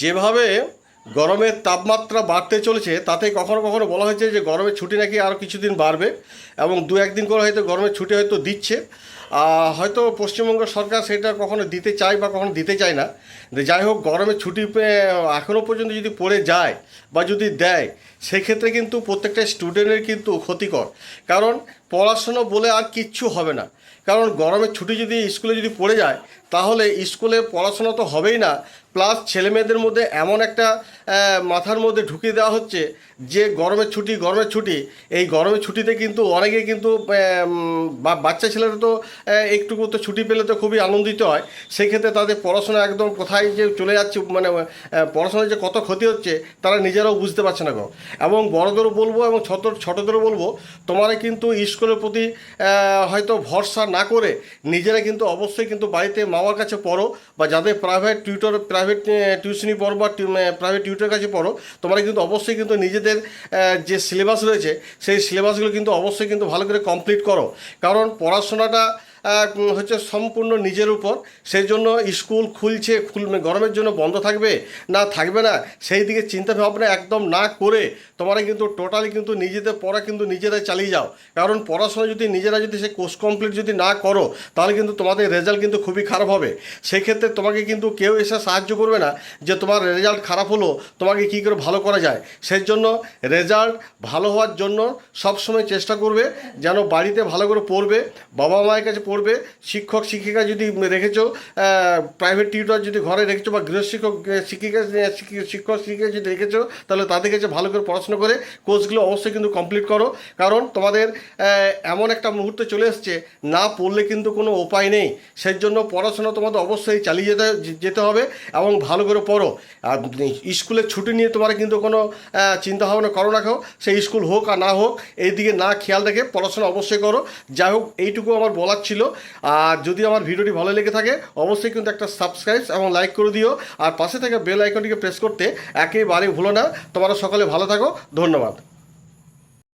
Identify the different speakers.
Speaker 1: যেভাবে গরমের তাপমাত্রা বাড়তে চলেছে তাতে কখনো কখনো বলা হয়েছে যে গরমের ছুটি নাকি আরও কিছুদিন বাড়বে এবং দু একদিন করে হয়তো গরমের ছুটি হয়তো দিচ্ছে। হয়তো পশ্চিমবঙ্গ সরকার সেটা কখনো দিতে চায় বা কখনো দিতে চায় না। যাই হোক, গরমের ছুটি এখনও পর্যন্ত যদি পড়ে যায় বা যদি দেয়, সেক্ষেত্রে কিন্তু প্রত্যেকটা স্টুডেন্টের কিন্তু ক্ষতিকর। কারণ পড়াশুনো বলে আর কিচ্ছু হবে না। কারণ গরমের ছুটি যদি স্কুলে যদি পড়ে যায়, তাহলে স্কুলে পড়াশোনা তো হবেই না, প্লাস ছেলেমেয়েদের মধ্যে এমন একটা মাথার মধ্যে ঢুকিয়ে দেওয়া হচ্ছে যে গরমের ছুটি। এই গরমের ছুটিতে কিন্তু অনেকে কিন্তু বাচ্চা ছেলেরা তো একটু তো ছুটি পেলে তো খুবই আনন্দিত হয়। সেক্ষেত্রে তাদের পড়াশোনা একদম কোথায় যে চলে যাচ্ছে, মানে পড়াশোনার যে কত ক্ষতি হচ্ছে তারা নিজেরাও বুঝতে পারছে না গো। এবং বড়দেরও বলবো এবং ছোটদেরও বলবো, তোমরা কিন্তু স্কুলের প্রতি হয়তো ভরসা না করে নিজেরা কিন্তু অবশ্যই কিন্তু বাড়িতে মামার কাছে পড়ো, বা যাদের প্রাইভেট টিউশনি পড়ো বা প্রাইভেট টিউটরের কাছে পড়ো, তোমরা কিন্তু অবশ্যই কিন্তু নিজেদের যে সিলেবাস রয়েছে সেই সিলেবাসগুলো কিন্তু অবশ্যই কিন্তু ভালো করে কমপ্লিট করো। কারণ পড়াশোনাটা হচ্ছে সম্পূর্ণ নিজের উপর। সেই জন্য স্কুল গরমের জন্য বন্ধ থাকবে না থাকবে না, সেই দিকে চিন্তা ভাবনা একদম না করে তোমরা কিন্তু টোটালি কিন্তু নিজেদের পড়া কিন্তু নিজেরাই চালিয়ে যাও। কারণ পড়াশোনা যদি নিজেরা যদি সেই কোর্স কমপ্লিট যদি না করো, তাহলে কিন্তু তোমাদের রেজাল্ট কিন্তু খুবই খারাপ হবে। সেক্ষেত্রে তোমাকে কিন্তু কেউ এসে সাহায্য করবে না যে তোমার রেজাল্ট খারাপ হলো তোমাকে কী করে ভালো করা যায়। সেই জন্য রেজাল্ট ভালো হওয়ার জন্য সবসময় চেষ্টা করবে যেন বাড়িতে ভালো করে পড়বে, বাবা মায়ের কাছে পড়বে। শিক্ষক শিক্ষিকা যদি রেখেছো, প্রাইভেট টিউটর যদি ঘরে রেখেছো, বা গৃহশিক্ষক শিক্ষক শিক্ষিকা যদি রেখেছো, তাহলে তাদের কাছে ভালো করে পড়াশোনা করে কোর্সগুলো অবশ্যই কিন্তু কমপ্লিট করো। কারণ তোমাদের এমন একটা মুহূর্ত চলে এসছে, না পড়লে কিন্তু কোনো উপায় নেই। সেই জন্য পড়াশোনা তোমাদের অবশ্যই চালিয়ে যেতে হবে এবং ভালো করে পড়ো। আর স্কুলের ছুটি নিয়ে তোমরা কিন্তু কোনো চিন্তা ভাবনা করো না, সেই স্কুল হোক আর না হোক, এই দিকে না খেয়াল রেখে পড়াশোনা অবশ্যই করো। যাই হোক, এইটুকু আমার বলার ছিল। আর যদি আমার ভিডিওটি ভালো লেগে থাকে অবশ্যই কিন্তু একটা সাবস্ক্রাইব এবং লাইক করে দিও, আর পাশে থাকা বেল আইকনটিকে প্রেস করতে একেবারেই ভুলো না। তোমরা সকলে ভালো থাকো, ধন্যবাদ।